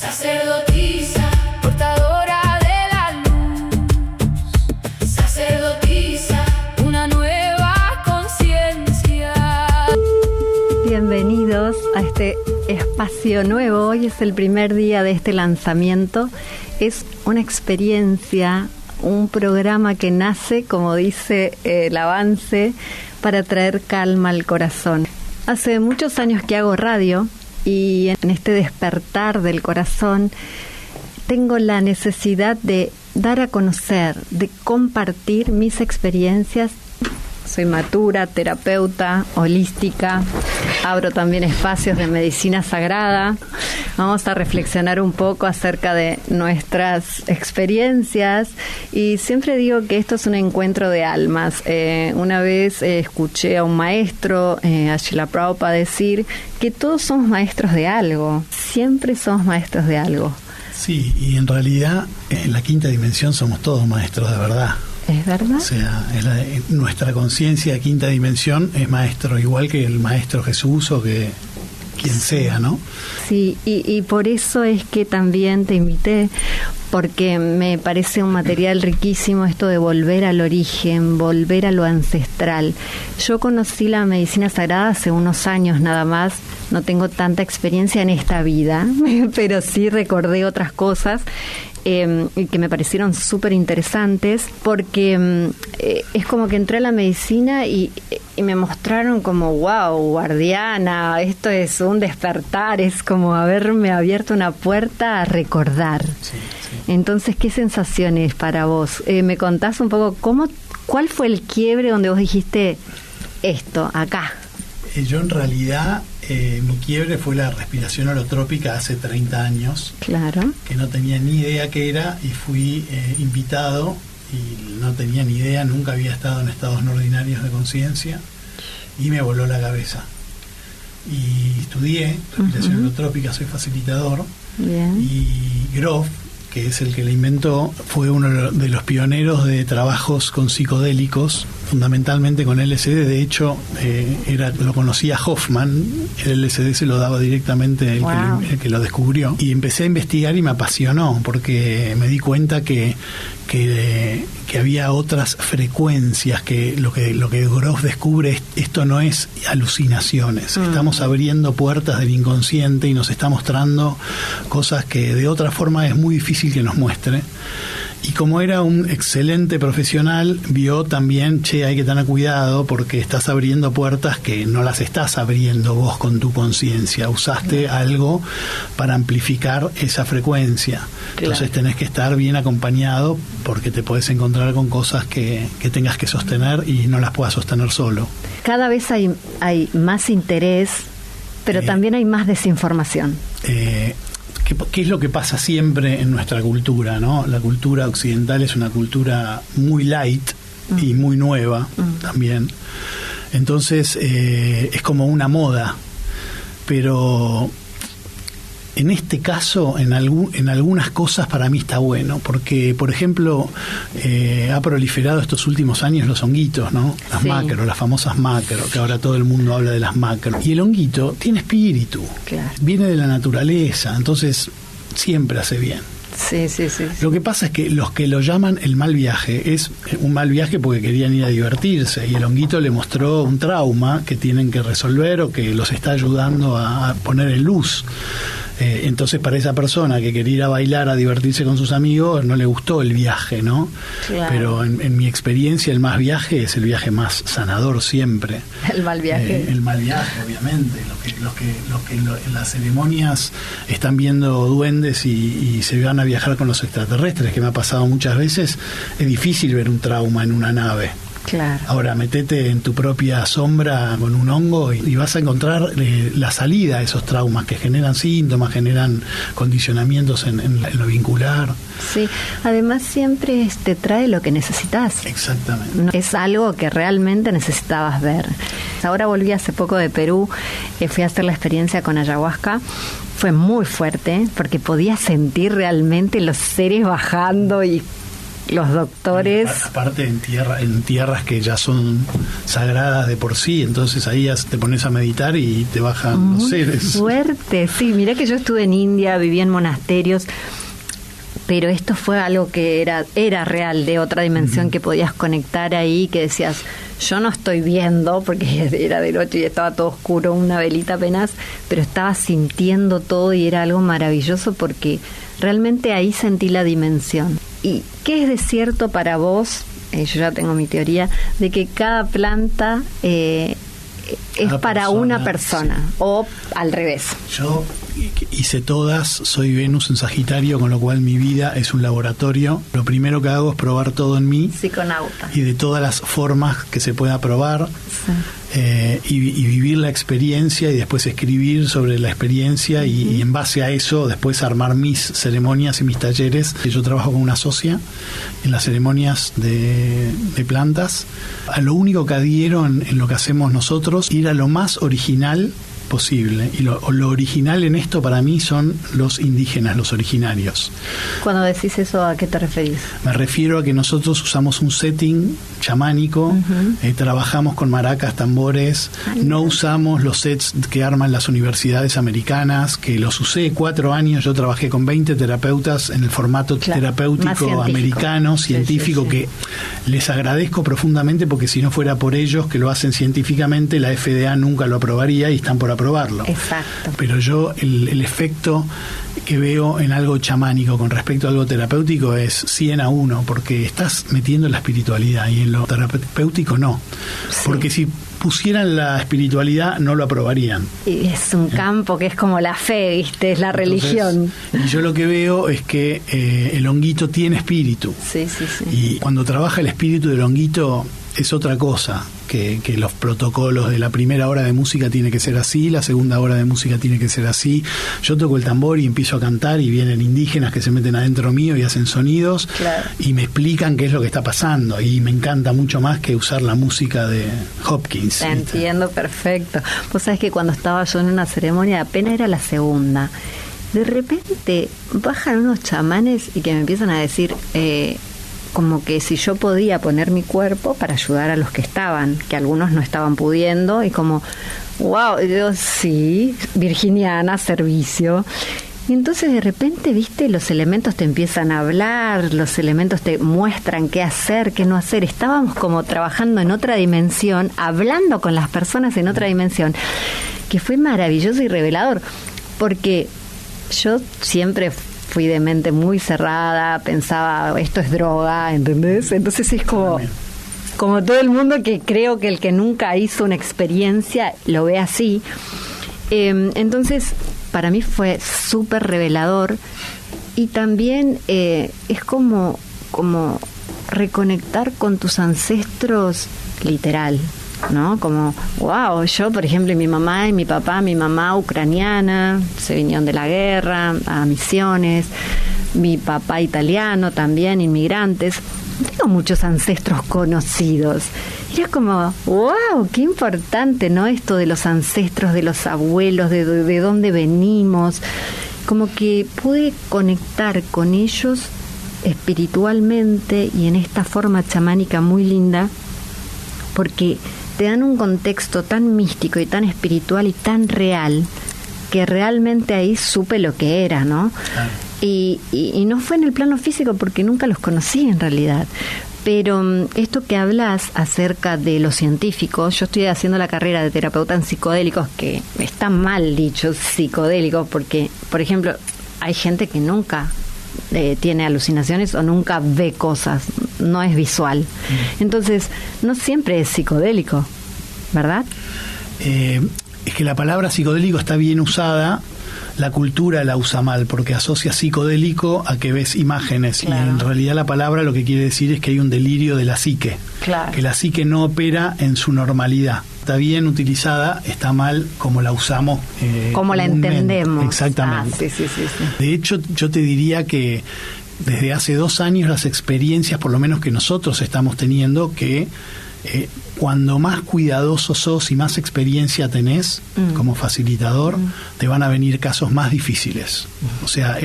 Sacerdotisa, portadora de la luz. Sacerdotisa, una nueva conciencia. Bienvenidos a este espacio nuevo. Hoy es el primer día de este lanzamiento. Es una experiencia, un programa que nace, como dice el avance, para traer calma al corazón. Hace muchos años que hago radio y en este despertar del corazón tengo la necesidad de dar a conocer, de compartir mis experiencias. Soy matura, terapeuta, holística, abro también espacios de medicina sagrada. Vamos a reflexionar un poco acerca de nuestras experiencias y siempre digo que esto es un encuentro de almas. Una vez escuché a un maestro, a Srila Prabhupada, decir que todos somos maestros de algo, siempre somos maestros de algo. Sí, y en realidad en la quinta dimensión somos todos maestros de verdad. ¿Es verdad? O sea, nuestra conciencia de quinta dimensión es maestro, igual que el maestro Jesús o que quien sea, ¿no? Sí, y por eso es que también te invité, porque me parece un material riquísimo esto de volver al origen, volver a lo ancestral. Yo conocí la medicina sagrada hace unos años nada más, no tengo tanta experiencia en esta vida, pero sí recordé otras cosas que me parecieron súper interesantes, porque es como que entré a la medicina y me mostraron como, wow, guardiana, esto es un despertar, es como haberme abierto una puerta a recordar. Sí, sí. Entonces, ¿qué sensaciones para vos? ¿Me contás un poco cuál fue el quiebre donde vos dijiste esto, acá? Yo en realidad, mi quiebre fue la respiración holotrópica hace 30 años. Claro. Que no tenía ni idea qué era y fui invitado y no tenía ni idea, nunca había estado en estados no ordinarios de conciencia y me voló la cabeza. Y estudié respiración holotrópica, soy facilitador. Bien. Y Grof, que es el que la inventó, fue uno de los pioneros de trabajos con psicodélicos, fundamentalmente con LSD. De hecho, lo conocía Hoffman, el LSD se lo daba directamente el que lo descubrió. Y empecé a investigar y me apasionó, porque me di cuenta que había otras frecuencias, que lo que Grof descubre, esto no es alucinaciones, estamos abriendo puertas del inconsciente y nos está mostrando cosas que de otra forma es muy difícil que nos muestre. Y como era un excelente profesional, vio también, hay que tener cuidado porque estás abriendo puertas que no las estás abriendo vos con tu conciencia. Usaste algo para amplificar esa frecuencia. Entonces tenés que estar bien acompañado porque te podés encontrar con cosas que tengas que sostener y no las puedas sostener solo. Cada vez hay más interés, pero también hay más desinformación. ¿Qué es lo que pasa siempre en nuestra cultura, ¿no? La cultura occidental es una cultura muy light y muy nueva también. Entonces es como una moda. Pero en este caso, en algunas cosas para mí está bueno. Porque, por ejemplo, ha proliferado estos últimos años los honguitos, ¿no? Las macro, las famosas macro, que ahora todo el mundo habla de las macro. Y el honguito tiene espíritu, viene de la naturaleza, entonces siempre hace bien. Sí. Lo que pasa es que los que lo llaman el mal viaje, es un mal viaje porque querían ir a divertirse y el honguito le mostró un trauma que tienen que resolver o que los está ayudando a poner en luz. Entonces para esa persona que quería ir a bailar, a divertirse con sus amigos, no le gustó el viaje, ¿no? Claro. Pero en mi experiencia el más viaje es el viaje más sanador siempre. El mal viaje. El mal viaje, obviamente. Los que en las ceremonias están viendo duendes y se van a viajar con los extraterrestres, que me ha pasado muchas veces, es difícil ver un trauma en una nave. Claro. Ahora, metete en tu propia sombra con un hongo y vas a encontrar la salida a esos traumas que generan síntomas, generan condicionamientos en lo vincular. Sí, además siempre te trae lo que necesitas. Exactamente. Es algo que realmente necesitabas ver. Ahora volví hace poco de Perú, fui a hacer la experiencia con ayahuasca. Fue muy fuerte porque podía sentir realmente los seres bajando y los doctores. Aparte en tierras que ya son sagradas de por sí, entonces ahí ya te pones a meditar y te bajan los seres. Fuerte, sí, mirá que yo estuve en India, viví en monasterios, pero esto fue algo que era real, de otra dimensión, que podías conectar ahí, que decías, yo no estoy viendo, porque era de noche y estaba todo oscuro, una velita apenas, pero estaba sintiendo todo y era algo maravilloso porque realmente ahí sentí la dimensión. ¿Y qué es de cierto para vos? Yo ya tengo mi teoría de que cada planta es para una persona, sí. O al revés. Yo hice todas, soy Venus en Sagitario, con lo cual mi vida es un laboratorio. Lo primero que hago es probar todo en mí. Psiconauta. Y de todas las formas que se pueda probar. Sí. Y vivir la experiencia y después escribir sobre la experiencia y en base a eso después armar mis ceremonias y mis talleres. Yo trabajo con una socia en las ceremonias de plantas. A lo único que adhiero en lo que hacemos nosotros, ir a lo más original posible. Y lo original en esto para mí son los indígenas, los originarios. Cuando decís eso, ¿a qué te referís? Me refiero a que nosotros usamos un setting chamánico, trabajamos con maracas, tambores, no usamos los sets que arman las universidades americanas, que los usé 4 años, yo trabajé con 20 terapeutas en el formato terapéutico americano, científico, sí. Que les agradezco profundamente, porque si no fuera por ellos, que lo hacen científicamente, la FDA nunca lo aprobaría y están por aprobarlo. Exacto. Pero yo el efecto que veo en algo chamánico con respecto a algo terapéutico es 100 a 1, porque estás metiendo la espiritualidad y en lo terapéutico no. Sí. Porque si pusieran la espiritualidad no lo aprobarían. Y es un campo que es como la fe, ¿viste? Es la religión. Y yo lo que veo es que el honguito tiene espíritu. Sí, sí, sí. Y cuando trabaja el espíritu del honguito es otra cosa, que los protocolos de la primera hora de música tiene que ser así, la segunda hora de música tiene que ser así. Yo toco el tambor y empiezo a cantar y vienen indígenas que se meten adentro mío y hacen sonidos, claro, y me explican qué es lo que está pasando, y me encanta mucho más que usar la música de Hopkins. Te entiendo perfecto. Vos sabés que cuando estaba yo en una ceremonia, apenas era la segunda, de repente bajan unos chamanes y que me empiezan a decir como que si yo podía poner mi cuerpo para ayudar a los que estaban, que algunos no estaban pudiendo, y como, wow, yo sí, virginiana, servicio. Y entonces de repente, viste, los elementos te empiezan a hablar, los elementos te muestran qué hacer, qué no hacer. Estábamos como trabajando en otra dimensión, hablando con las personas en otra dimensión, que fue maravilloso y revelador, porque yo siempre fui de mente muy cerrada, pensaba, esto es droga, ¿entendés? Entonces es como todo el mundo, que creo que el que nunca hizo una experiencia lo ve así. Entonces, para mí fue súper revelador, y también es como reconectar con tus ancestros literal, ¿no? Como, wow, yo, por ejemplo, mi mamá y mi papá, mi mamá ucraniana, se vinieron de la guerra a misiones, mi papá italiano también, inmigrantes. Tengo muchos ancestros conocidos. Y era como, wow, qué importante, ¿no? Esto de los ancestros, de los abuelos, de dónde venimos. Como que pude conectar con ellos espiritualmente y en esta forma chamánica muy linda, porque te dan un contexto tan místico y tan espiritual y tan real, que realmente ahí supe lo que era, ¿no? Claro. Y no fue en el plano físico, porque nunca los conocí en realidad. Pero esto que hablas acerca de los científicos, yo estoy haciendo la carrera de terapeuta en psicodélicos, que está mal dicho psicodélicos, porque, por ejemplo, hay gente que nunca tiene alucinaciones o nunca ve cosas, no es visual. Entonces, no siempre es psicodélico, ¿verdad? Es que la palabra psicodélico está bien usada, la cultura la usa mal, porque asocia psicodélico a que ves imágenes, claro, y en realidad la palabra lo que quiere decir es que hay un delirio de la psique, claro, que la psique no opera en su normalidad. Está bien utilizada, está mal como la usamos. Como la entendemos. Exactamente. Sí. De hecho, yo te diría que desde hace 2 años las experiencias, por lo menos que nosotros estamos teniendo, que cuando más cuidadoso sos y más experiencia tenés como facilitador, te van a venir casos más difíciles. O sea,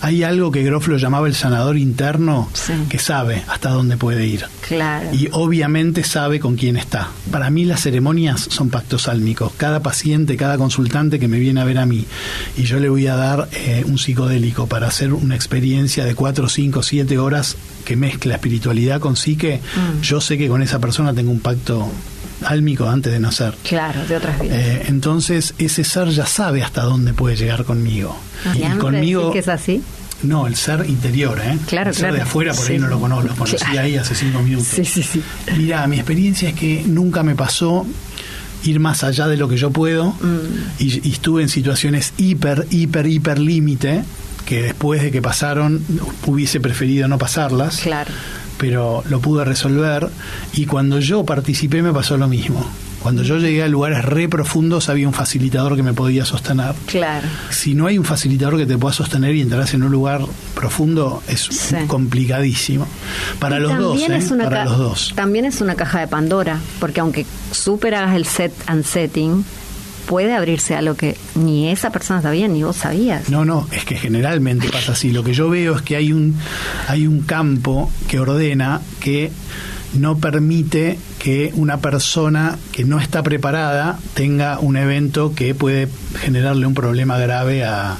hay algo que Grof lo llamaba el sanador interno, que sabe hasta dónde puede ir. Claro. Y obviamente sabe con quién está. Para mí las ceremonias son pactos álmicos. Cada paciente, cada consultante que me viene a ver a mí y yo le voy a dar un psicodélico para hacer una experiencia de 4, 5, 7 horas que mezcla espiritualidad con psique, yo sé que con esa persona tengo un pacto álmico antes de nacer. Claro, de otras vidas. Entonces ese ser ya sabe hasta dónde puede llegar conmigo. Y conmigo que es así. No, el ser interior, Claro, el ser de afuera, por ahí no lo conozco, los conocí ahí hace 5 minutos. Sí. Mira, mi experiencia es que nunca me pasó ir más allá de lo que yo puedo y estuve en situaciones hiper límite que después de que pasaron hubiese preferido no pasarlas. Claro. Pero lo pude resolver y cuando yo participé me pasó lo mismo. Cuando yo llegué a lugares re profundos había un facilitador que me podía sostener. Claro. Si no hay un facilitador que te pueda sostener y entras en un lugar profundo es complicadísimo. Para los dos, para los dos. También es una caja de Pandora, porque aunque súper hagas el set and setting, puede abrirse a lo que ni esa persona sabía ni vos sabías. No, es que generalmente pasa así. Lo que yo veo es que hay un campo que ordena que no permite que una persona que no está preparada tenga un evento que puede generarle un problema grave al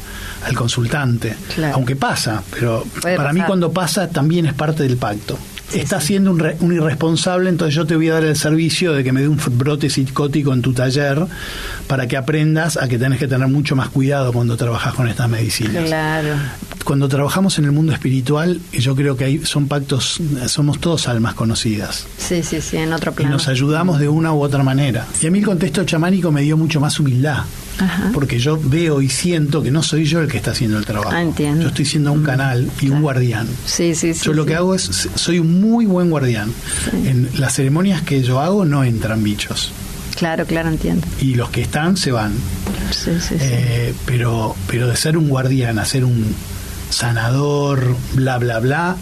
consultante. Claro. Aunque pasa, pero para mí cuando pasa también es parte del pacto. Estás siendo un irresponsable, entonces yo te voy a dar el servicio de que me dé un brote psicótico en tu taller para que aprendas a que tenés que tener mucho más cuidado cuando trabajas con estas medicinas. Claro. Cuando trabajamos en el mundo espiritual, yo creo que son pactos, somos todos almas conocidas. Sí, en otro plano. Y nos ayudamos de una u otra manera. Y a mí el contexto chamánico me dio mucho más humildad. Ajá. Porque yo veo y siento que no soy yo el que está haciendo el trabajo. Entiendo. Yo estoy siendo un canal y un guardián. Sí. Yo lo que hago es, soy un muy buen guardián. En las ceremonias que yo hago no entran bichos. Claro, entiendo. Y los que están se van. Sí. Pero de ser un guardián a ser un sanador, bla, bla, bla,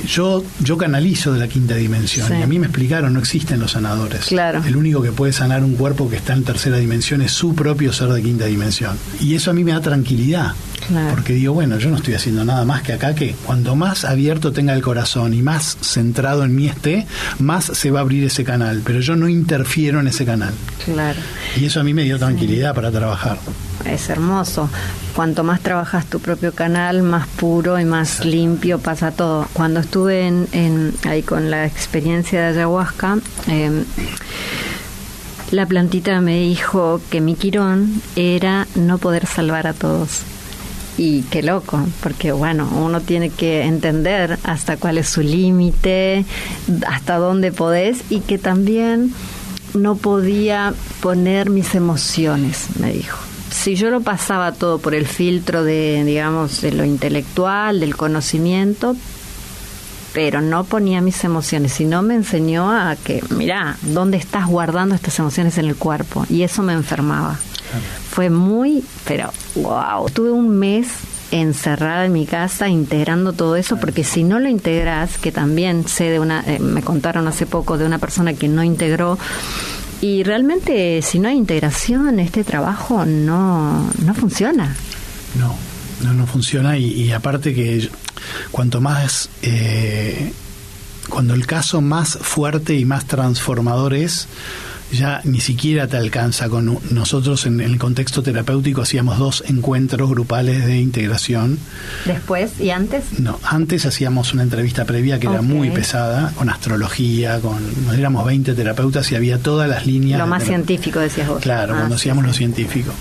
yo canalizo de la quinta dimensión y a mí me explicaron, no existen los sanadores. Claro. El único que puede sanar un cuerpo que está en tercera dimensión es su propio ser de quinta dimensión. Y eso a mí me da tranquilidad. Claro. Porque digo, bueno, yo no estoy haciendo nada más que acá, que cuando más abierto tenga el corazón y más centrado en mí esté, más se va a abrir ese canal, pero yo no interfiero en ese canal. Claro. Y eso a mí me dio tranquilidad para trabajar. Es hermoso. Cuanto más trabajas tu propio canal, más puro y más limpio pasa todo. Cuando estuve ahí con la experiencia de ayahuasca, la plantita me dijo que mi quirón era no poder salvar a todos. Y qué loco, porque bueno, uno tiene que entender hasta cuál es su límite, hasta dónde podés, y que también no podía poner mis emociones, me dijo. Si yo lo pasaba todo por el filtro de, digamos, de lo intelectual, del conocimiento, pero no ponía mis emociones, sino me enseñó a que, mirá, ¿dónde estás guardando estas emociones en el cuerpo? Y eso me enfermaba. Fue pero wow, tuve un mes encerrada en mi casa integrando todo eso, porque si no lo integras, que también sé me contaron hace poco de una persona que no integró, y realmente si no hay integración, este trabajo no funciona. No funciona, y aparte que cuanto más cuando el caso más fuerte y más transformador es, ya ni siquiera te alcanza. Con nosotros en el contexto terapéutico hacíamos 2 encuentros grupales de integración. ¿Después y antes? No, antes hacíamos una entrevista previa que era muy pesada, con astrología, éramos 20 terapeutas y había todas las líneas. Lo más científico, decías vos. Claro, cuando hacíamos lo científico,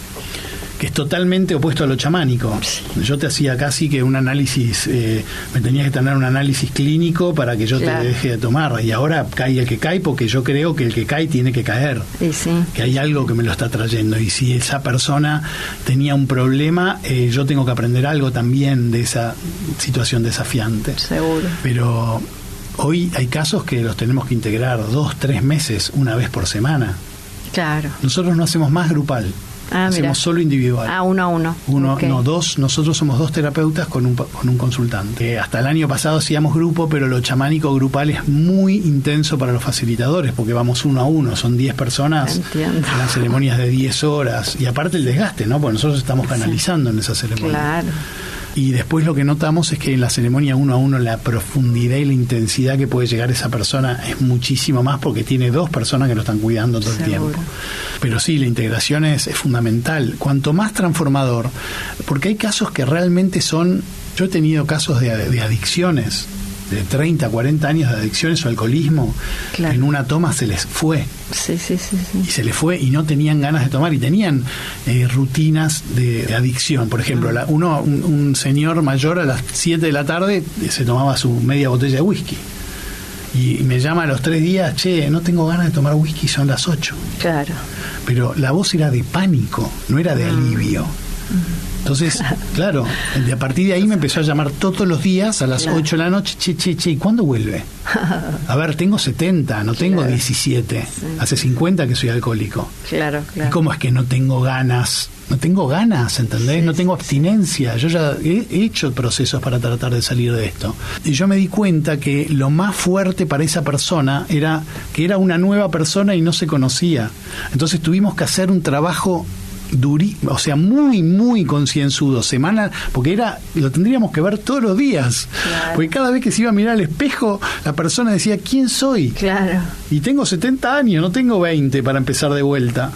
que es totalmente opuesto a lo chamánico. Yo te hacía casi que un análisis, me tenías que tener un análisis clínico para que yo te deje de tomar, y ahora cae el que cae, porque yo creo que el que cae tiene que caer, que hay algo que me lo está trayendo, y si esa persona tenía un problema, yo tengo que aprender algo también de esa situación desafiante. Seguro. Pero hoy hay casos que los tenemos que integrar 2-3 meses, una vez por semana. Claro. Nosotros no hacemos más grupal. Hacemos solo individual. 1 a 1. Okay. No, 2. Nosotros somos 2 terapeutas con un consultante. Hasta el año pasado hacíamos grupo, pero lo chamánico grupal es muy intenso para los facilitadores, porque vamos 1 a 1. Son 10 personas. Entiendo. En las ceremonias de 10 horas. Y aparte el desgaste, ¿no? Porque nosotros estamos canalizando en esa ceremonia. Claro. Y después lo que notamos es que en la ceremonia 1 a 1 la profundidad y la intensidad que puede llegar esa persona es muchísimo más, porque tiene 2 personas que lo están cuidando todo el tiempo. Pero sí, la integración es fundamental. Cuanto más transformador, porque hay casos que realmente son... Yo he tenido casos de adicciones, de 30, 40 años de adicciones o alcoholismo, claro. En una toma se les fue. Sí. Y se les fue y no tenían ganas de tomar y tenían rutinas de adicción. Por ejemplo, un señor mayor a las 7 de la tarde se tomaba su media botella de whisky. Y me llama a los 3 días, che, no tengo ganas de tomar whisky, son las 8. Claro. Pero la voz era de pánico, no era de alivio. Entonces, claro, a partir de ahí me empezó a llamar todos los días a las 8 de la noche, che, ¿y cuándo vuelve? A ver, tengo 70, no tengo 17, hace 50 que soy alcohólico. Claro. ¿Y cómo es que no tengo ganas? No tengo ganas, ¿entendés? No tengo abstinencia. Yo ya he hecho procesos para tratar de salir de esto. Y yo me di cuenta que lo más fuerte para esa persona era que era una nueva persona y no se conocía. Entonces tuvimos que hacer un trabajo o sea, muy, muy concienzudo, porque lo tendríamos que ver todos los días. Claro. Porque cada vez que se iba a mirar al espejo, la persona decía, ¿quién soy? Claro. Y tengo 70 años, no tengo 20 para empezar de vuelta.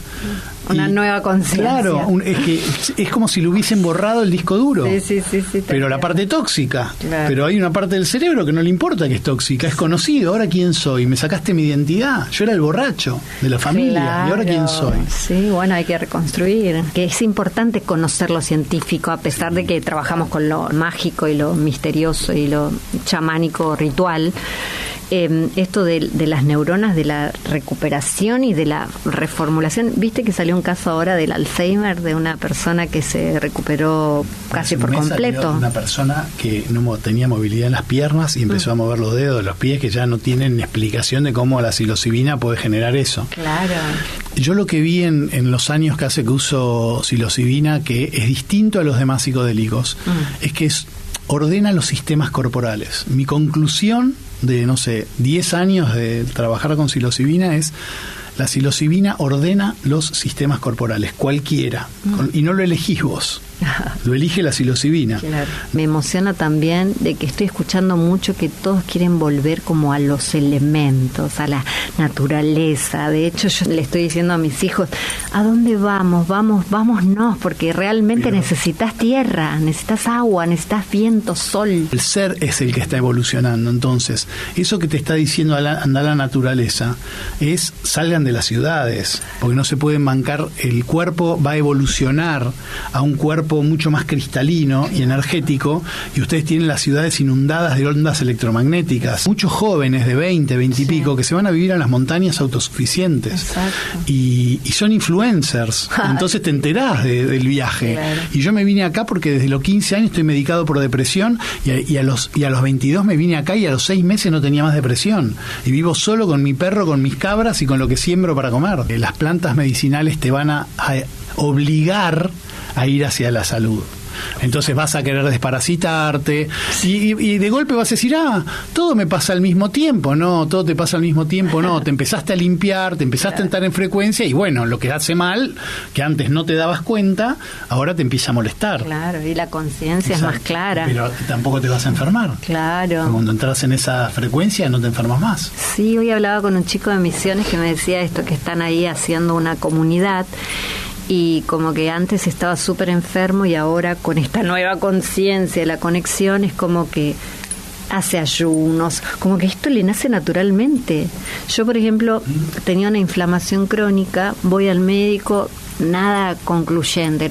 Una nueva conciencia. Claro, es que es como si le hubiesen borrado el disco duro. Sí. Pero la parte tóxica. Claro. Pero hay una parte del cerebro que no le importa que es tóxica, es conocido. ¿Ahora quién soy? Me sacaste mi identidad. Yo era el borracho de la familia. Claro. ¿Y ahora quién soy? Sí, bueno, hay que reconstruir. Que es importante conocer lo científico, a pesar de que trabajamos con lo mágico y lo misterioso y lo chamánico ritual. Esto de las neuronas, de la recuperación y de la reformulación. ¿Viste que salió un caso ahora del Alzheimer de una persona que se recuperó casi por completo? Una persona que no tenía movilidad en las piernas y empezó a mover los dedos de los pies, que ya no tienen explicación de cómo la psilocibina puede generar eso. Claro. Yo lo que vi en los años que hace que uso psilocibina, que es distinto a los demás psicodélicos, es que ordena los sistemas corporales. Mi conclusión de, 10 años de trabajar con psilocibina es: la psilocibina ordena los sistemas corporales, cualquiera, y no lo elegís vos, lo elige la psilocibina. Claro. Me emociona también de que estoy escuchando mucho que todos quieren volver como a los elementos, a la naturaleza. De hecho, yo le estoy diciendo a mis hijos, ¿a dónde vamos? Vámonos, porque realmente necesitas tierra, necesitas agua, necesitas viento, sol. El ser es el que está evolucionando. Entonces, eso que te está diciendo anda a la naturaleza es: salgan de las ciudades, porque no se pueden bancar. El cuerpo va a evolucionar a un cuerpo mucho más cristalino y energético, y ustedes tienen las ciudades inundadas de ondas electromagnéticas. Muchos jóvenes de 20 y pico que se van a vivir a las montañas autosuficientes. Y son influencers. Entonces te enterás del viaje. Claro. Y yo me vine acá porque desde los 15 años estoy medicado por depresión, y a los 22 me vine acá, y a los 6 meses no tenía más depresión. Y vivo solo con mi perro, con mis cabras y con lo que siembro para comer. Las plantas medicinales te van a obligar a ir hacia la salud. Entonces vas a querer desparasitarte y de golpe vas a decir: todo me pasa al mismo tiempo. No, todo te pasa al mismo tiempo, no. Te empezaste a limpiar, te empezaste a entrar en frecuencia, y bueno, lo que hace mal, que antes no te dabas cuenta, ahora te empieza a molestar. Claro, y la conciencia es más clara. Pero tampoco te vas a enfermar. Claro. Cuando entras en esa frecuencia no te enfermas más. Sí, hoy hablaba con un chico de Misiones que me decía esto, que están ahí haciendo una comunidad, y como que antes estaba súper enfermo, y ahora con esta nueva conciencia, la conexión, es como que hace ayunos, como que esto le nace naturalmente. Yo, por ejemplo, tenía una inflamación crónica, voy al médico, nada concluyente,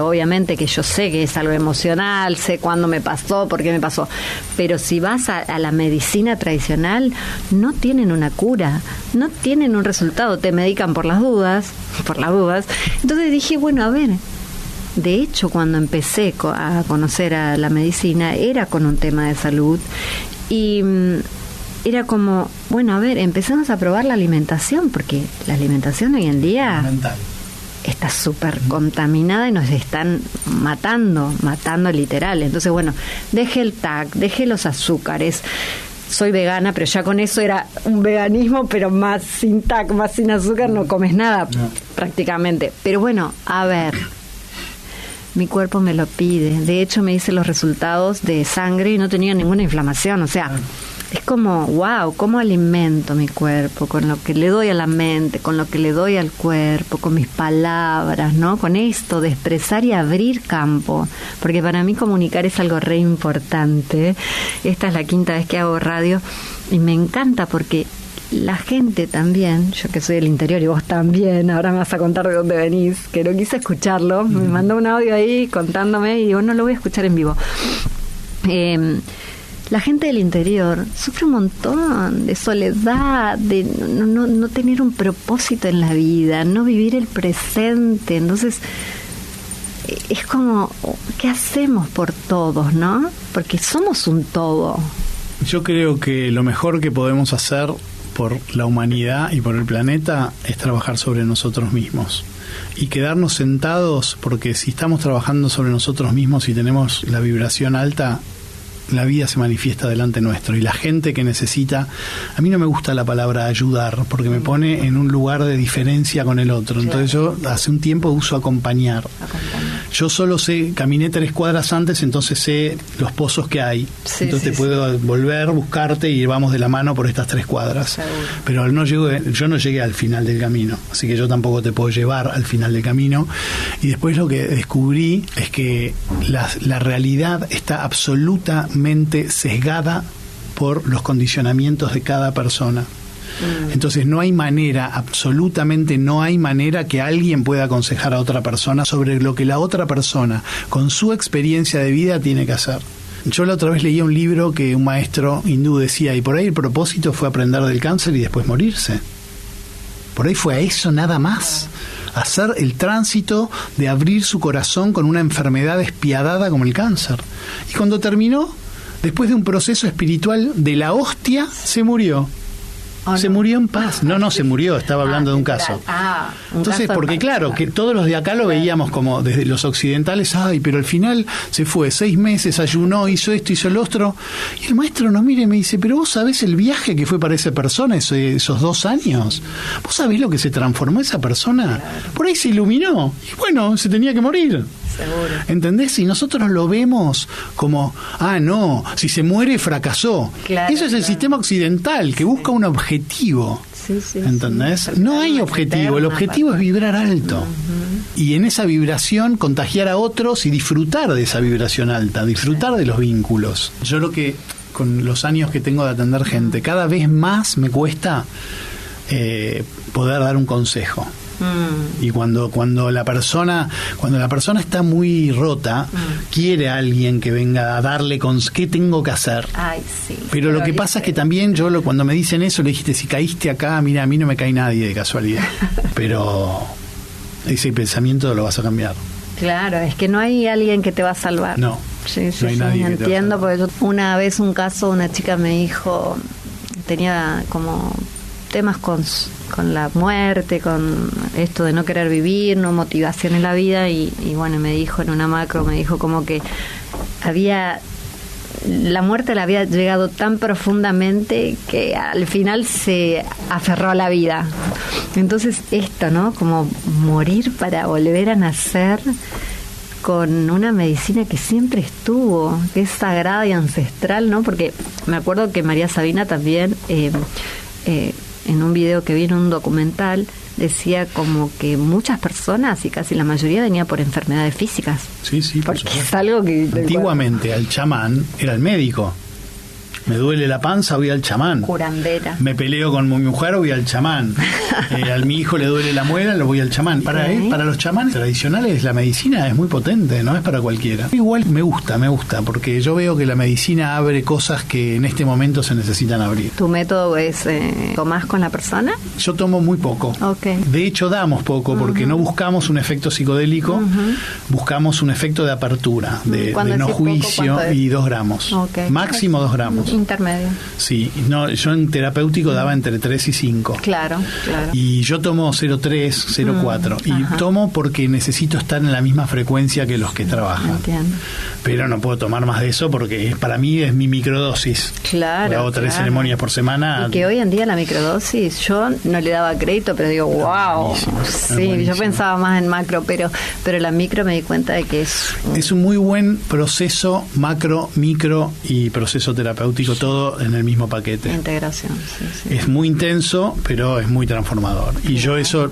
obviamente que yo sé que es algo emocional, sé cuándo me pasó, por qué me pasó, pero si vas a la medicina tradicional, no tienen una cura, no tienen un resultado, te medican por las dudas. Entonces dije, bueno, a ver, de hecho, cuando empecé a conocer a la medicina, era con un tema de salud, y era como, bueno, a ver, empezamos a probar la alimentación, porque la alimentación hoy en día está súper contaminada y nos están matando literal. Entonces, bueno, dejé el TAC, dejé los azúcares. Soy vegana, pero ya con eso era un veganismo, pero más sin TAC, más sin azúcar, no comes nada prácticamente. Pero bueno, a ver, mi cuerpo me lo pide. De hecho, me hice los resultados de sangre y no tenía ninguna inflamación. O sea, es como, wow, ¿cómo alimento mi cuerpo? Con lo que le doy a la mente, con lo que le doy al cuerpo, con mis palabras, ¿no? Con esto de expresar y abrir campo. Porque para mí comunicar es algo re importante. Esta es la 5ª vez que hago radio y me encanta porque la gente también, yo que soy del interior y vos también, ahora me vas a contar de dónde venís, que no quise escucharlo, me mandó un audio ahí contándome y digo, no lo voy a escuchar en vivo. La gente del interior sufre un montón de soledad, de no tener un propósito en la vida, no vivir el presente. Entonces, es como, ¿qué hacemos por todos, no? Porque somos un todo. Yo creo que lo mejor que podemos hacer por la humanidad y por el planeta es trabajar sobre nosotros mismos. Y quedarnos sentados, porque si estamos trabajando sobre nosotros mismos y tenemos la vibración alta, la vida se manifiesta delante nuestro. Y la gente que necesita, a mí no me gusta la palabra ayudar porque me pone en un lugar de diferencia con el otro. Entonces yo hace un tiempo uso acompañar. Yo solo caminé 3 cuadras antes, entonces sé los pozos que hay. Entonces te puedo volver, buscarte y vamos de la mano por estas 3 cuadras. Seguro. Pero yo no llegué al final del camino, así que yo tampoco te puedo llevar al final del camino. Y después lo que descubrí es que la realidad está absolutamente sesgada por los condicionamientos de cada persona. Entonces no hay manera, absolutamente no hay manera que alguien pueda aconsejar a otra persona sobre lo que la otra persona con su experiencia de vida tiene que hacer. Yo la otra vez leía un libro que un maestro hindú decía, y por ahí el propósito fue aprender del cáncer y después morirse. Por ahí fue a eso nada más. Hacer el tránsito de abrir su corazón con una enfermedad despiadada como el cáncer. Y cuando terminó, después de un proceso espiritual de la hostia, se murió. Se murió en paz. No, se murió, estaba hablando de un caso. Entonces, porque claro, que todos los de acá lo veíamos como desde los occidentales, pero al final se fue 6 meses, ayunó, hizo esto, hizo lo otro. Y el maestro nos mira y me dice, pero vos sabés el viaje que fue para esa persona esos 2 años. ¿Vos sabés lo que se transformó esa persona? Por ahí se iluminó. Y bueno, se tenía que morir. Seguro. ¿Entendés? Si nosotros lo vemos como, no, si se muere fracasó. Claro, eso es el sistema occidental que busca un objetivo. ¿Entendés? No hay objetivo, el objetivo es vibrar alto. Y en esa vibración contagiar a otros y disfrutar de esa vibración alta, disfrutar de los vínculos. Yo lo que, con los años que tengo de atender gente, cada vez más me cuesta poder dar un consejo. Y cuando la persona está muy rota, quiere a alguien que venga a darle qué tengo que hacer. Pero lo que pasa es que también cuando me dicen eso, le dijiste, si caíste acá, mira, a mí no me cae nadie de casualidad. Pero ese pensamiento lo vas a cambiar. Claro, es que no hay alguien que te va a salvar. No, no hay nadie que entiendo, porque una vez un caso, una chica me dijo, tenía como temas con la muerte, con esto de no querer vivir, no motivación en la vida, y bueno, me dijo en una macro, me dijo como que la muerte le había llegado tan profundamente que al final se aferró a la vida. Entonces esto, ¿no? Como morir para volver a nacer con una medicina que siempre estuvo, que es sagrada y ancestral, ¿no? Porque me acuerdo que María Sabina también en un video que vi en un documental, decía como que muchas personas, y casi la mayoría, venía por enfermedades físicas. Sí, porque es algo que... Antiguamente al chamán era el médico. Me duele la panza, voy al chamán. Curandera. Me peleo con mi mujer, voy al chamán. A mi hijo le duele la muela, lo voy al chamán. Para los chamanes tradicionales la medicina es muy potente, no es para cualquiera. Igual me gusta, porque yo veo que la medicina abre cosas que en este momento se necesitan abrir. ¿Tu método es tomás con la persona? Yo tomo muy poco. De hecho damos poco porque no buscamos un efecto psicodélico, buscamos un efecto de apertura, de no juicio, y 2 gramos. Máximo 2 gramos. Intermedio. Sí, no, yo en terapéutico daba entre 3 y 5. Claro. Y yo tomo 0,3, 0,4. Y tomo porque necesito estar en la misma frecuencia que los que trabajan. Entiendo. Pero no puedo tomar más de eso porque para mí es mi microdosis. Claro. Hago 3 ceremonias por semana. Y que hoy en día la microdosis, yo no le daba crédito, pero digo, wow. Sí, yo pensaba más en macro, pero la micro me di cuenta de que es un muy buen proceso, macro, micro y proceso terapéutico, todo en el mismo paquete. Integración, sí. Es muy intenso, pero es muy transformador. Y yo eso,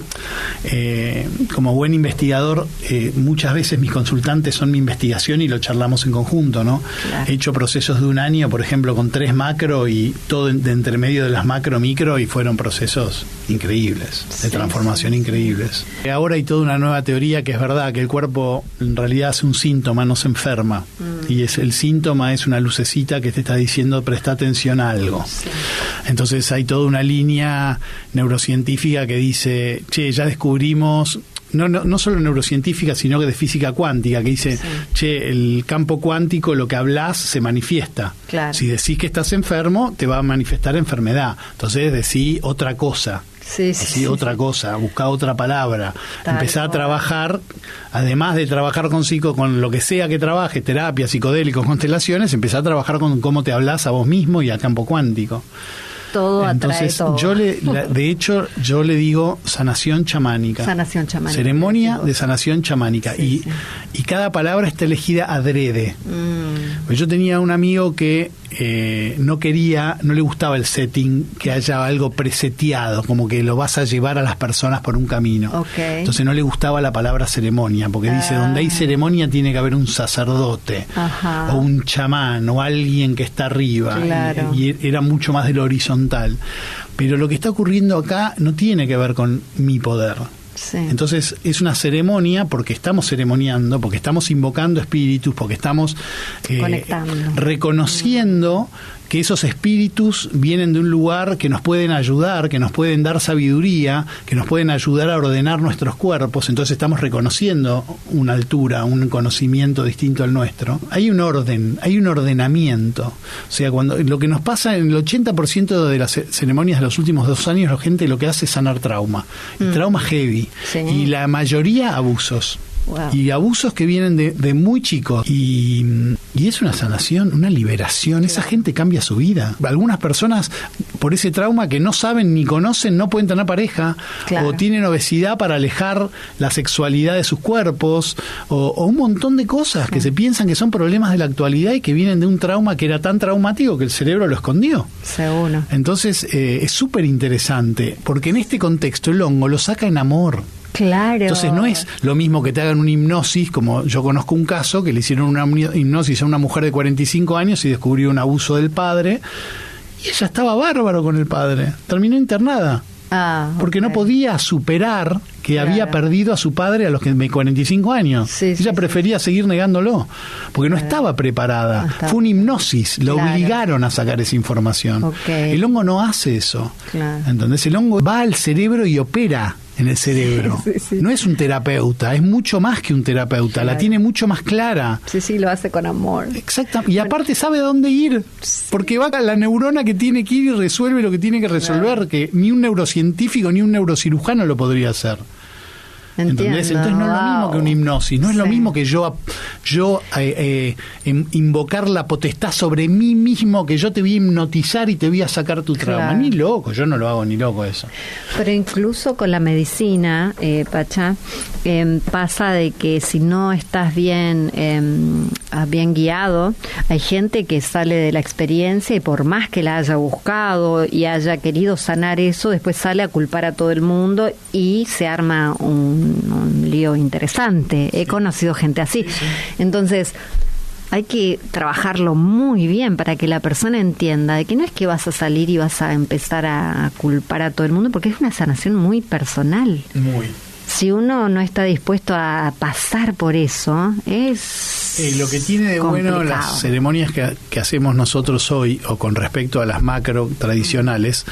como buen investigador, muchas veces mis consultantes son mi investigación y lo charlamos en conjunto, ¿no? Claro. He hecho procesos de un año, por ejemplo, con 3 macro y todo de entre medio de las macro, micro, y fueron procesos increíbles, de transformación increíbles. Ahora hay toda una nueva teoría que es verdad, que el cuerpo en realidad hace un síntoma, no se enferma. Y el síntoma es una lucecita que te está diciendo presta atención a algo. Sí. Entonces hay toda una línea neurocientífica que dice, ya descubrimos, no solo neurocientífica, sino que de física cuántica, que dice, el campo cuántico, lo que hablas se manifiesta. Claro. Si decís que estás enfermo, te va a manifestar enfermedad. Entonces decí otra cosa. Otra cosa, buscar otra palabra, empezar a trabajar, además de trabajar con lo que sea que trabajes, terapia, psicodélicos, constelaciones, empezar a trabajar con cómo te hablas a vos mismo y al campo cuántico. Todo entonces atrae todo. De hecho yo le digo sanación chamánica. Ceremonia de sanación chamánica. Y cada palabra está elegida adrede. Pues yo tenía un amigo que no le gustaba el setting, que haya algo preseteado, como que lo vas a llevar a las personas por un camino. Entonces no le gustaba la palabra ceremonia, porque dice, donde hay ceremonia tiene que haber un sacerdote, o un chamán, o alguien que está arriba. Claro. Y era mucho más de lo horizontal. Pero lo que está ocurriendo acá no tiene que ver con mi poder. Sí. Entonces es una ceremonia porque estamos ceremoniando, porque estamos invocando espíritus, porque estamos reconociendo que esos espíritus vienen de un lugar que nos pueden ayudar, que nos pueden dar sabiduría, que nos pueden ayudar a ordenar nuestros cuerpos. Entonces estamos reconociendo una altura, un conocimiento distinto al nuestro. Hay un orden, hay un ordenamiento. O sea, cuando lo que nos pasa en el 80% de las ceremonias de los últimos 2 años, la gente lo que hace es sanar trauma. Y trauma heavy. Sí. Y la mayoría abusos. Wow. Y abusos que vienen de muy chicos. Y es una sanación, una liberación. Esa gente cambia su vida. Algunas personas, por ese trauma que no saben ni conocen, no pueden tener pareja. O tienen obesidad para alejar la sexualidad de sus cuerpos. O un montón de cosas que se piensan que son problemas de la actualidad y que vienen de un trauma que era tan traumático que el cerebro lo escondió. Seguro. Entonces es súper interesante, porque en este contexto el hongo lo saca en amor. Claro. Entonces no es lo mismo que te hagan una hipnosis, como yo conozco un caso que le hicieron una hipnosis a una mujer de 45 años y descubrió un abuso del padre, y ella estaba bárbaro con el padre, terminó internada. Porque no podía superar que había perdido a su padre a los 45 años. Ella prefería seguir negándolo, porque no estaba preparada. Fue una hipnosis, lo obligaron a sacar esa información. El hongo no hace eso. Entonces el hongo va al cerebro y opera en el cerebro. No es un terapeuta, es mucho más que un terapeuta, la tiene mucho más clara. Lo hace con amor. Exacto. Y aparte sabe a dónde ir, porque va a la neurona que tiene que ir y resuelve lo que tiene que resolver, que ni un neurocientífico ni un neurocirujano lo podría hacer. ¿Entendés? Entonces no es lo mismo que una hipnosis, no es lo mismo que yo invocar la potestad sobre mí mismo, que yo te voy a hipnotizar y te voy a sacar tu trauma. Ni loco, yo no lo hago ni loco eso. Pero incluso con la medicina, Pacha, pasa de que si no estás bien guiado, hay gente que sale de la experiencia y por más que la haya buscado y haya querido sanar eso, después sale a culpar a todo el mundo y se arma un lío interesante. He conocido gente así. Entonces hay que trabajarlo muy bien para que la persona entienda de que no es que vas a salir y vas a empezar a culpar a todo el mundo, porque es una sanación muy personal. Si uno no está dispuesto a pasar por eso, es lo que tiene de complicado. Bueno las ceremonias que hacemos nosotros hoy, o con respecto a las macro tradicionales,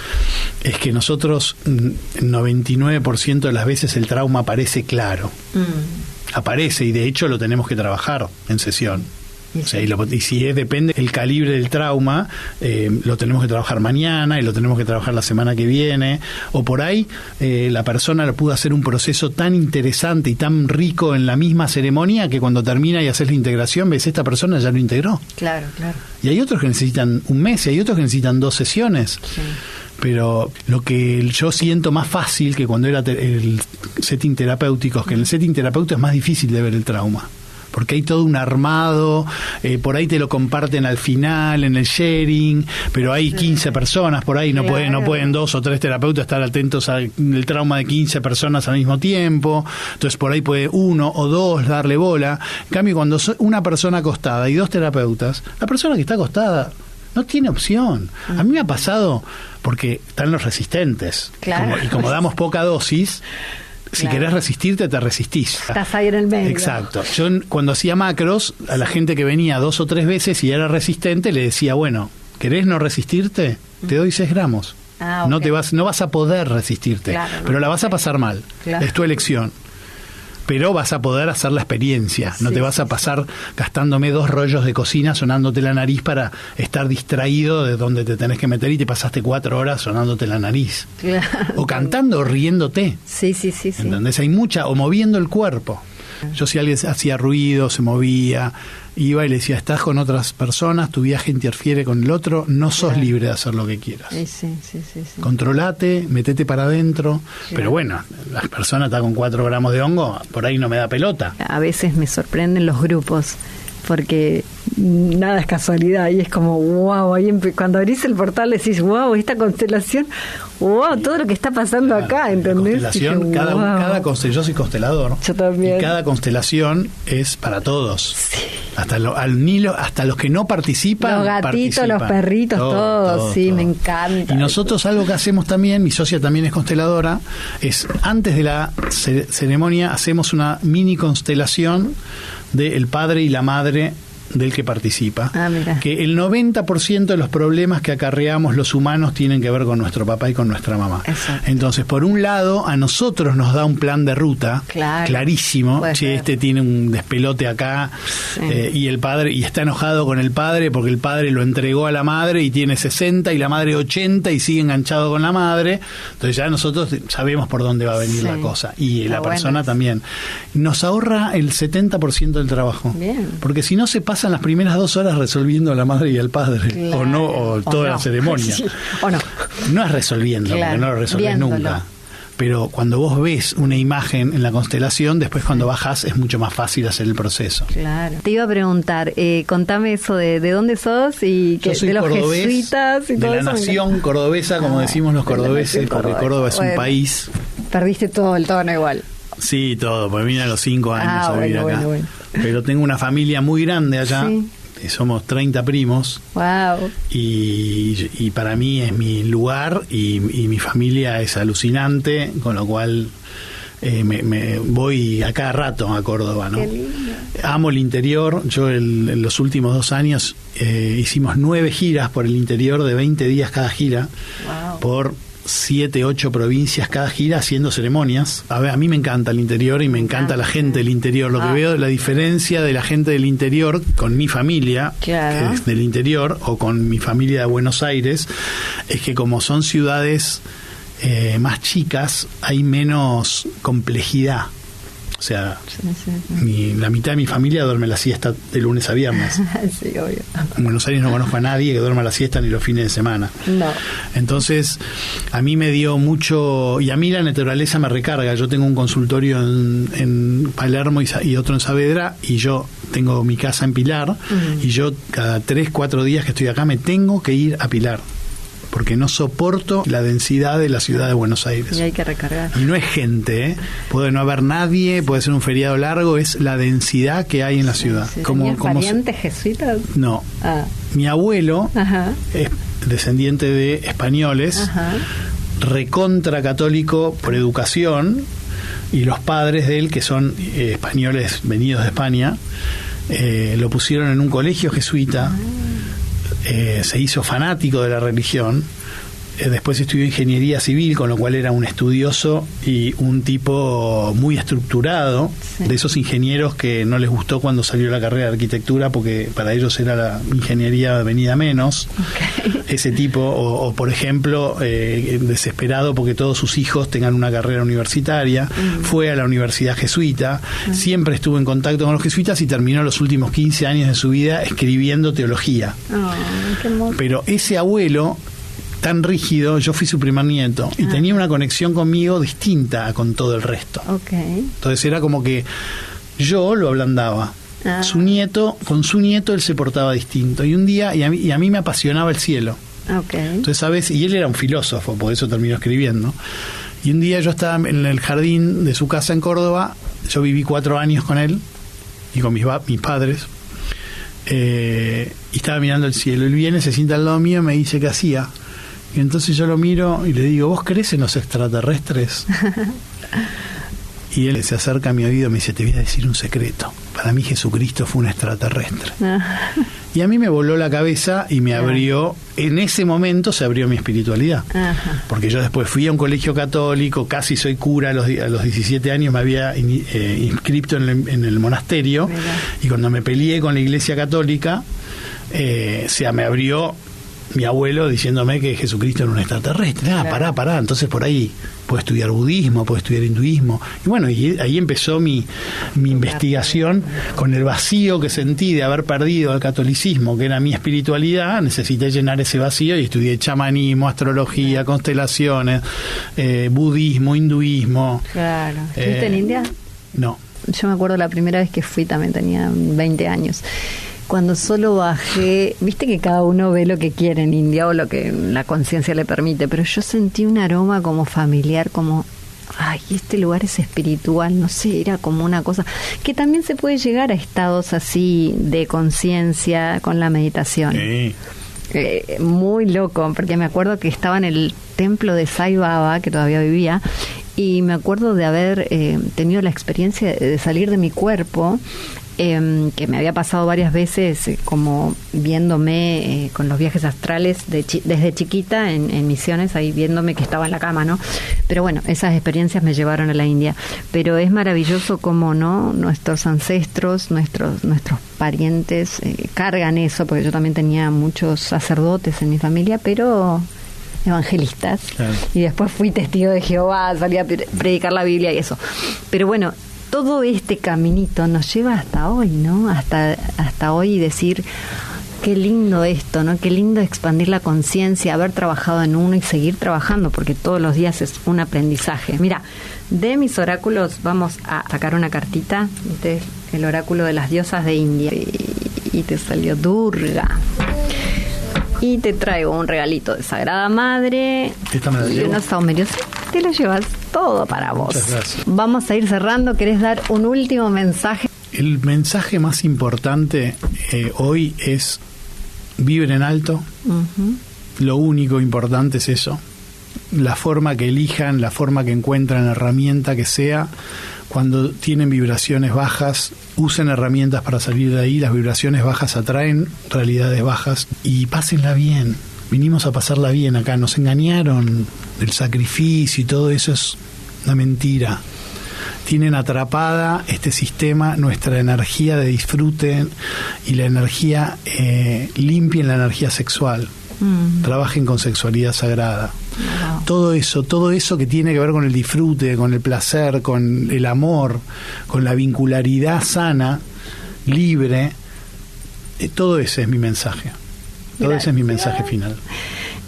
es que nosotros 99% de las veces el trauma aparece claro. Aparece, y de hecho lo tenemos que trabajar en sesión. O sea, y si depende el calibre del trauma, lo tenemos que trabajar mañana y lo tenemos que trabajar la semana que viene, o por ahí la persona lo pudo hacer un proceso tan interesante y tan rico en la misma ceremonia que cuando termina y haces la integración, ves, esta persona ya lo integró. Claro, claro. Y hay otros que necesitan un mes y hay otros que necesitan 2 sesiones. Sí. Pero lo que yo siento más fácil que cuando era el setting terapéutico, es que en el setting terapéutico es más difícil de ver el trauma. Porque hay todo un armado, por ahí te lo comparten al final, en el sharing, pero hay 15 personas por ahí, no pueden 2 o 3 terapeutas estar atentos al trauma de 15 personas al mismo tiempo, entonces por ahí puede 1 o 2 darle bola. En cambio, cuando una persona acostada y 2 terapeutas, la persona que está acostada no tiene opción. A mí me ha pasado, porque están los resistentes, claro. como damos poca dosis, si claro. querés resistirte, te resistís. Estás ahí en el medio. Exacto. Yo cuando hacía macros, a la gente que venía 2 o 3 veces y era resistente, le decía, bueno, ¿querés no resistirte? Te doy 6 gramos. Okay. No vas a poder resistirte, claro, pero la vas a pasar mal. Claro. Es tu elección. Pero vas a poder hacer la experiencia. No te vas a pasar gastándome 2 rollos de cocina sonándote la nariz para estar distraído de donde te tenés que meter y te pasaste 4 horas sonándote la nariz. Claro. O cantando o riéndote. Sí. ¿Entendés? Hay mucha, o moviendo el cuerpo. Yo, si alguien hacía ruido, se movía, iba y le decía, estás con otras personas, tu viaje interfiere con el otro, no sos libre de hacer lo que quieras. Sí. Controlate, metete para adentro. Claro. Pero bueno, la persona está con 4 gramos de hongo, por ahí no me da pelota. A veces me sorprenden los grupos, porque nada es casualidad, y es como, wow, ahí cuando abrís el portal decís, wow, esta constelación, wow, todo lo que está pasando acá, ¿entendés? Constelación, cada constelación, yo soy constelador. Yo también. Y cada constelación es para todos. Sí. Hasta los que no participan. Los gatitos, participan. Los perritos, todo, sí, me encanta. Y nosotros algo que hacemos también, mi socia también es consteladora, es antes de la ceremonia hacemos una mini constelación del padre y la madre del que participa. Que el 90% de los problemas que acarreamos los humanos tienen que ver con nuestro papá y con nuestra mamá. Exacto. Entonces, por un lado, a nosotros nos da un plan de ruta clarísimo. Che, este tiene un despelote acá, y el padre, y está enojado con el padre porque el padre lo entregó a la madre y tiene 60 y la madre 80 y sigue enganchado con la madre. Entonces ya nosotros sabemos por dónde va a venir la cosa. Y la persona también. Nos ahorra el 70% del trabajo. Bien. Porque si no se pasan las primeras 2 horas resolviendo a la madre y al padre, claro. o toda la ceremonia. Sí. O no. No es resolviendo, porque no lo resolvés nunca. Pero cuando vos ves una imagen en la constelación, después cuando bajás es mucho más fácil hacer el proceso. Claro. Te iba a preguntar, contame eso de dónde sos y yo soy de los cordobés, jesuitas y de todo la eso. nación cordobesa, como decimos los cordobeses, porque Córdoba es un país. Perdiste todo el tono igual. Sí, todo, porque vine a los 5 años a vivir acá. Bueno. Pero tengo una familia muy grande allá, somos 30 primos. Wow. Y para mí es mi lugar y mi familia es alucinante, con lo cual me voy a cada rato a Córdoba, ¿no? Qué lindo. Amo el interior. Yo en los últimos 2 años hicimos 9 giras por el interior, de 20 días cada gira, por 7, 8 provincias cada gira, haciendo ceremonias. A mí me encanta el interior y me encanta la gente del interior. Lo que veo, la diferencia de la gente del interior con mi familia, que es del interior, o con mi familia de Buenos Aires, es que como son ciudades más chicas, hay menos complejidad. O sea, la mitad de mi familia duerme la siesta de lunes a viernes. Sí, obvio. En Buenos Aires no conozco a nadie que duerma la siesta ni los fines de semana. No. Entonces, a mí me dio mucho... Y a mí la naturaleza me recarga. Yo tengo un consultorio en Palermo y otro en Saavedra, y yo tengo mi casa en Pilar, y yo cada 3, 4 días que estoy acá me tengo que ir a Pilar, porque no soporto la densidad de la ciudad de Buenos Aires. Y hay que recargar. Y no es gente, puede no haber nadie, puede ser un feriado largo, es la densidad que hay en la ciudad. Sí. ¿Tenías parientes jesuitas? No. Mi abuelo es descendiente de españoles, recontra católico por educación, y los padres de él, que son españoles venidos de España, lo pusieron en un colegio jesuita. Se hizo fanático de la religión después estudió ingeniería civil, con lo cual era un estudioso y un tipo muy estructurado, de esos ingenieros que no les gustó cuando salió la carrera de arquitectura porque para ellos era la ingeniería venida menos. Ese tipo, o por ejemplo, desesperado porque todos sus hijos tengan una carrera universitaria, fue a la universidad jesuita, siempre estuvo en contacto con los jesuitas y terminó los últimos 15 años de su vida escribiendo teología. Pero ese abuelo tan rígido, yo fui su primer nieto y tenía una conexión conmigo distinta con todo el resto. Entonces era como que yo lo ablandaba. Su nieto, con su nieto él se portaba distinto. Y un día, y a mí me apasionaba el cielo. Entonces, ¿sabes? Y él era un filósofo, por eso terminó escribiendo. Y un día yo estaba en el jardín de su casa en Córdoba, yo viví 4 años con él y con mis padres, y estaba mirando el cielo. Él viene, se sienta al lado mío y me dice qué hacía. Y entonces yo lo miro y le digo, ¿vos crees en los extraterrestres? Y él se acerca a mi oído y me dice, te voy a decir un secreto. Para mí Jesucristo fue un extraterrestre. Y a mí me voló la cabeza y me abrió, en ese momento se abrió mi espiritualidad. Porque yo después fui a un colegio católico, casi soy cura a los 17 años, me había inscrito en el monasterio. Y cuando me peleé con la Iglesia Católica, me abrió mi abuelo diciéndome que Jesucristo era un extraterrestre. Pará. Entonces por ahí puedo estudiar budismo, puedo estudiar hinduismo. Y bueno, y ahí empezó mi investigación con el vacío que sentí de haber perdido el catolicismo, que era mi espiritualidad. Necesité llenar ese vacío y estudié chamanismo, astrología, constelaciones, budismo, hinduismo. ¿Estuviste en India? No. Yo me acuerdo la primera vez que fui, también tenía 20 años. Cuando solo bajé, viste que cada uno ve lo que quiere en India o lo que la conciencia le permite, pero yo sentí un aroma como familiar, como, ay, este lugar es espiritual, no sé, era como una cosa que también se puede llegar a estados así de conciencia con la meditación. Muy loco, porque me acuerdo que estaba en el templo de Sai Baba, que todavía vivía, y me acuerdo de haber tenido la experiencia de salir de mi cuerpo, que me había pasado varias veces, como viéndome con los viajes astrales desde chiquita en misiones, ahí viéndome que estaba en la cama, ¿no? Pero bueno, esas experiencias me llevaron a la India. Pero es maravilloso cómo, ¿no?, nuestros ancestros, nuestros parientes cargan eso, porque yo también tenía muchos sacerdotes en mi familia, pero evangelistas, y después fui testigo de Jehová, salí a predicar la Biblia y eso. Pero bueno, todo este caminito nos lleva hasta hoy, ¿no? Hasta hoy, decir, qué lindo esto, ¿no? Qué lindo expandir la conciencia, haber trabajado en uno y seguir trabajando, porque todos los días es un aprendizaje. Mira, de mis oráculos vamos a sacar una cartita, este es el oráculo de las diosas de India, y te salió Durga. Y te traigo un regalito de Sagrada Madre y unos saumerios. Te lo llevas todo para vos. Muchas gracias. Vamos a ir cerrando. ¿Querés dar un último mensaje? El mensaje más importante hoy es vibren alto. Lo único importante es eso. La forma que elijan, la forma que encuentran, la herramienta que sea. Cuando tienen vibraciones bajas, usen herramientas para salir de ahí. Las vibraciones bajas atraen realidades bajas y pásenla bien. Vinimos a pasarla bien acá. Nos engañaron. El sacrificio y todo eso es una mentira. Tienen atrapada este sistema, nuestra energía de disfrute y la energía, limpien la energía sexual. Trabajen con sexualidad sagrada. Todo eso que tiene que ver con el disfrute, con el placer, con el amor, con la vincularidad sana, libre, todo ese es mi mensaje. Ese es mi mensaje final.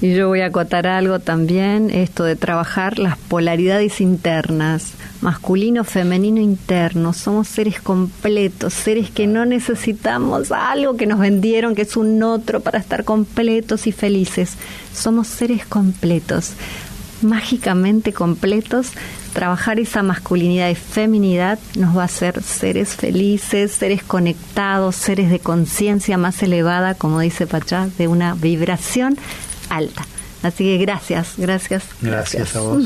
Y yo voy a acotar algo también, esto de trabajar las polaridades internas, masculino, femenino, interno. Somos seres completos, seres que no necesitamos algo que nos vendieron, que es un otro para estar completos y felices. Somos seres completos, mágicamente completos. Trabajar esa masculinidad y feminidad nos va a hacer seres felices, seres conectados, seres de conciencia más elevada, como dice Pachá, de una vibración alta. Así que gracias. Gracias a vos.